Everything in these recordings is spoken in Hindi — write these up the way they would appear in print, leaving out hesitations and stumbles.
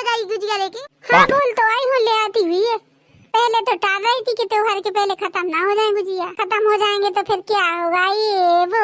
हो जाएगी गुजिया लेके। हाँ बोल तो आई हूँ, ले आती हुई है। पहले तो टाल रही थी कि त्योहार के पहले खत्म ना हो जाए गुजिया, खत्म हो जाएंगे तो फिर क्या होगा ये वो।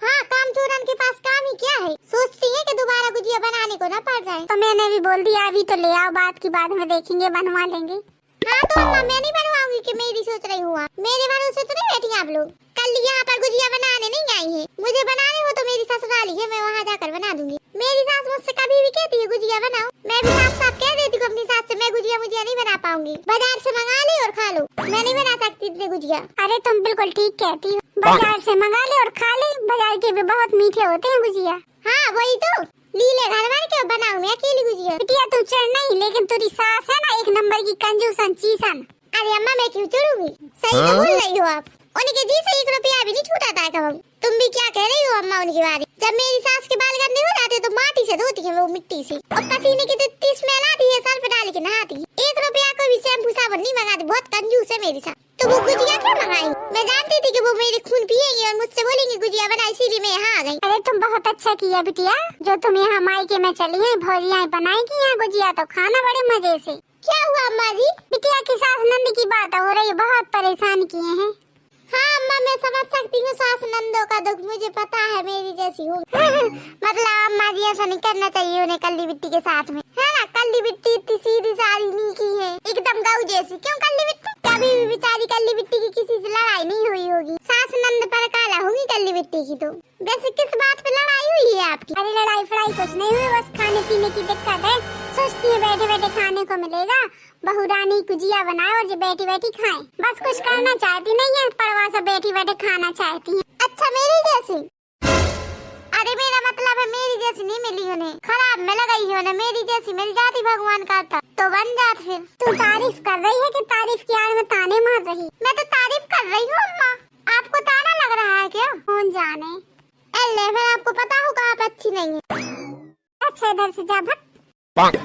हाँ काम चोरन के पास काम ही क्या है, सोचती है कि दोबारा गुजिया बनाने को ना पड़ जाए। तो मैंने भी बोल दिया अभी तो ले आओ, बात की बाद में देखेंगे, बनवा लेंगे। हाँ तो अम्मा मैं नहीं बनवाऊंगी कि मेरी सोच रही हूँ, मेरे भरोसे तो नहीं बैठी आप लोग। कल यहाँ पर गुजिया बनाने नहीं आई है, मुझे बनाने हो तो मेरी ससुराली है, मैं वहाँ जाकर बना दूंगी। मेरी सास मुझसे कभी भी कहती है गुजिया बनाओ, मैं भी साफ साफ कह देती हूँ अपनी सास से मैं गुजिया नहीं बना पाऊंगी, बाजार से मंगा ले और खा लो, मैं नहीं बना सकती इतने गुजिया। अरे तुम बिल्कुल ठीक कहती हो, बाजार से मंगा ले और खा ले, बाजार के भी बहुत मीठे होते हैं गुजिया। हाँ वही तो, लीले घर भर के बनाऊं मैं अकेली गुजिया। बिटिया तू चढ़ नहीं, लेकिन तेरी सास है ना एक नंबर की कंजूसन चीसन। अरे अम्मा मैं क्यों चढ़ूंगी, सही तो बोल रही हो आप, उनके जी से 1 रुपया भी नहीं छूटा था कभी। तुम भी क्या कह रही हो अम्मा उनके बारे, जब मेरी सास के बाल गंदे हो जाते तो माटी से धोती है वो, मिट्टी से, और पसीने की तो इतनी स्मेल आती है, सर्फ डाल के नहाती है। 1 रुपया को भी शैम्पू साबुन नहीं मंगाती, बहुत कंजूस है मेरी सास। तो वो गुजिया क्यों मंगाई, मैं जानती थी कि वो मेरे खून पिएंगे और मुझसे बोलेंगे गुजिया बना, इसीलिए मैं यहाँ आ गई। अरे तुम बहुत अच्छा किया बिटिया, जो तुम यहाँ मायके में चली है, भौजियाँ बनाएगी यहाँ गुजिया तो खाना बड़े मजे से। क्या हुआ अम्मा जी, बिटिया की सास नंद की बात हो रही, बहुत परेशान किए हैं। हाँ अम्मा मैं समझ सकती हूँ सास नंदों का दुख, मुझे पता है मेरी जैसी हूँ। मतलब अम्मा जी ऐसा नहीं करना चाहिए उन्हें कल्ली बिट्टी के साथ में, है ना। कल्ली बिट्टी इतनी सीधी सारी नीकी है, एकदम गऊ जैसी। क्यों कल्ली बिट्टी, कभी भी बेचारी कल्ली बिट्टी की किसी से लड़ाई नहीं हुई होगी, सास नंद पर काला होगी कल्ली बिट्टी की। तो वैसे किस बात पे लड़ाई हुई है आपकी? अरे लड़ाई फड़ाई कुछ नहीं हुई, बस खाने पीने की दिक्कत है, सोचती है बैठे बैठे खाने को मिलेगा, बहू रानी गुजिया बनाए और जो बैठी बैठी खाए, बस कुछ करना चाहती नहीं है, पड़वा से बैठी बैठे खाना चाहती है। अच्छा मेरी जैसी, अरे मेरा मतलब है मेरी जैसी नहीं मिली उन्हें, खराब में लगाई है उन्हें, मेरी जैसी मिल जाती भगवान करता तो बन जात। फिर तू तारीफ कर रही है कि तारीफ की आड़ में ताने मार रही? मैं तो तारीफ कर रही हूँ अम्मा, आपको ताना लग रहा है क्या? कौन जाने, अल्ले फिर आपको पता होगा आप अच्छी नहीं है। अच्छा इधर से जा भट,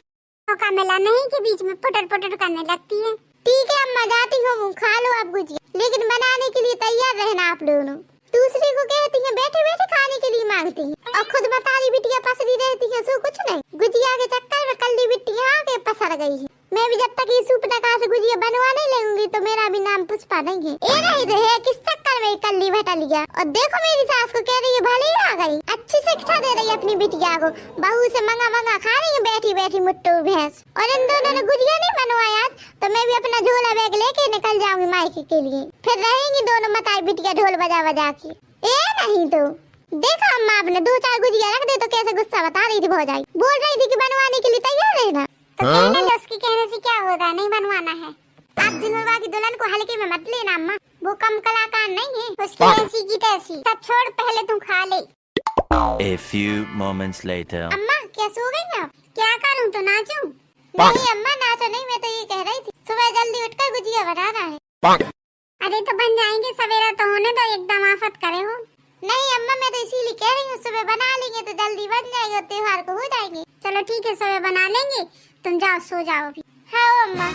मौका मिला नहीं कि बीच में पटर पटर करने लगती है। ठीक है अम्मा जाती हूँ, खा लो आप गुजिया, लेकिन बनाने के लिए तैयार रहना आप दोनों। दूसरे को कहती है बैठे बैठे खाने के लिए मांगती है, और खुद बतारी बिटिया पसरी रहती है, सो कुछ नहीं। गुजिया के चक्कर में कल्ली बिट्टी यहाँ के पसर गई है। मैं भी जब तक ये सुपनका से गुजिया बनवा नहीं लगूंगी तो मेरा भी नाम पुष्पा नहीं है। ये नहीं रहे किस चक्कर में कल्ली भटा लिया, और देखो मेरी सास को कह रही है भले ही आ गई, अच्छी शिक्षा दे रही है अपनी बिटिया को, बहू से मंगा मंगा खा रही है बैठी बैठी मुट्ठू भैंस। और इन दोनों ने गुजिया नहीं बनवाया तो मैं भी अपना झोला बैग लेके निकल जाऊंगी मायके के लिए, फिर रहेंगी दोनों मताई बिटिया ढोल बजा बजा के। ए नहीं तो देखा अम्मा आपने 2-4 गुजिया रख दे तो कैसे गुस्सा बता रही थी भौजाई, बोल रही थी कि बनवाने के लिए तैयार रहना। तो कहने लो उसके कहने से क्या होगा, नहीं बनवाना है। आप जिनवा की दुल्हन को हल्के में मत लेना अम्मा, वो कम कलाकार नहीं है, उसकी ऐसी की तैसी। सब छोड़ पहले तुम खा ले। A few moments later. अम्मा क्या सो गई आप? क्या करूं तो नाचूं? नहीं अम्मा नाचो नहीं, मैं तो ये कह रही थी सुबह जल्दी उठकर गुजिया बनाना है। अरे तो बन जाएंगे, सवेरा तो होने दो, एकदम आफत करे हो। नहीं अम्मा मैं तो इसीलिए कह रही हूँ सुबह बना लेंगे तो जल्दी बन जाएगा और त्योहार को हो जाएंगे। चलो ठीक है सुबह बना लेंगे, तुम जाओ सो जाओ अभी। हाँ अम्मा,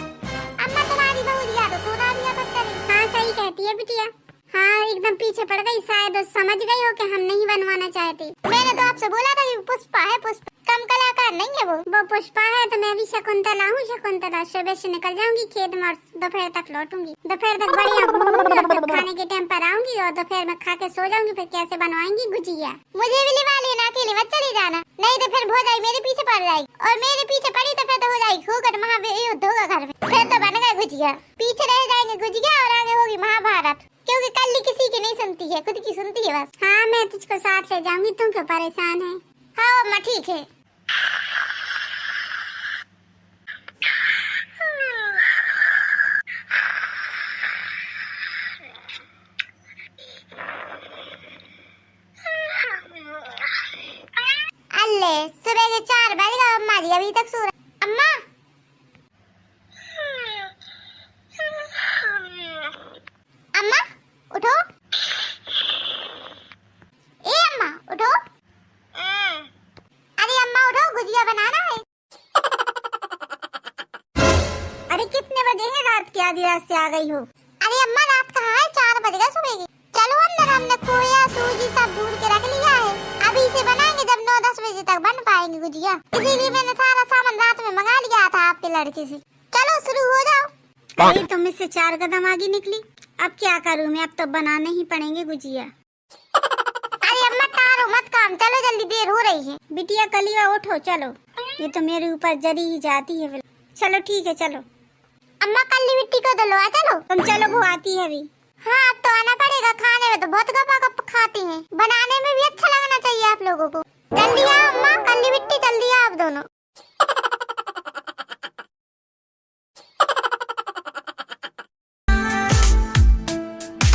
अम्मा तुम्हारी बहू दिया तो सोना भी आफत करे। हाँ सही कहती है बिटिया, हाँ एकदम पीछे पड़ गई, शायद समझ गई हो कि हम नहीं बनवाना चाहते। मैंने तो आपसे बोला था कि पुष्पा है, पुष्पा कम कलाकार नहीं है वो पुष्पा है। तो मैं भी शकुंतला हूँ, शकुंतला सुबह से निकल जाऊंगी खेत में और दोपहर तक लौटूंगी, दोपहर तक बढ़िया घूमूंगी और जब खाने के टाइम पर आऊंगी और दोपहर में खा के सो जाऊंगी, फिर कैसे बनवाएंगी गुजिया। मुझे भी लिवा लेना, अकेले मत चली जाना, नहीं तो फिर भौजाई मेरे पीछे पड़ जाएगी, और मेरे पीछे पड़ी तो फिर तो हो जाएगी खूगट महायुद्ध होगा घर में, फिर तो बन गए गुजिया, पीछे रह जाएंगे गुजिया और आगे होगी महाभारत, क्योंकि कल्ली किसी की नहीं सुनती है, खुद की सुनती है बस। हाँ मैं तुझको साथ ले जाऊंगी, तुम क्यों परेशान है? हाँ अम्मा ठीक है। अल्ले सुबह के 4 बज गए, अम्मा जी अभी तक सो रहे। अम्मा अम्मा उठो, ए अम्मा उठो, अरे अम्मा उठो गुजिया बनाना है। अरे कितने बजे है, रात की आधी रात से आ गई हो। अरे अम्मा रात कहाँ है, 4 बज गए सुबह के। चलो अंदर, हमने खोया सूजी सब ढूंढ के रख लिया है, अभी से बनाएंगे जब 9-10 बजे तक बन पाएंगे गुजिया, इसीलिए मैंने सारा सामान रात में मंगा लिया लड़के से। चलो शुरू हो जाओ। अरे तुम इससे 4 कदम आगे निकली। अब क्या करूँ मैं, अब तो बनाने ही पड़ेंगे गुजिया। अरे अम्मा टारो मत काम, चलो जल्दी देर हो रही है। बिटिया कलिया उठो चलो, ये तो मेरे ऊपर जरी ही जाती है। चलो ठीक है चलो। अम्मा कल्ली मिट्टी को दलवा चलो। तुम चलो वो आती है अभी। हाँ अब तो आना पड़ेगा, खाने में तो बहुत गपा गप खाती हैं, बनाने में भी अच्छा लगना चाहिए आप लोगों को। जल्दी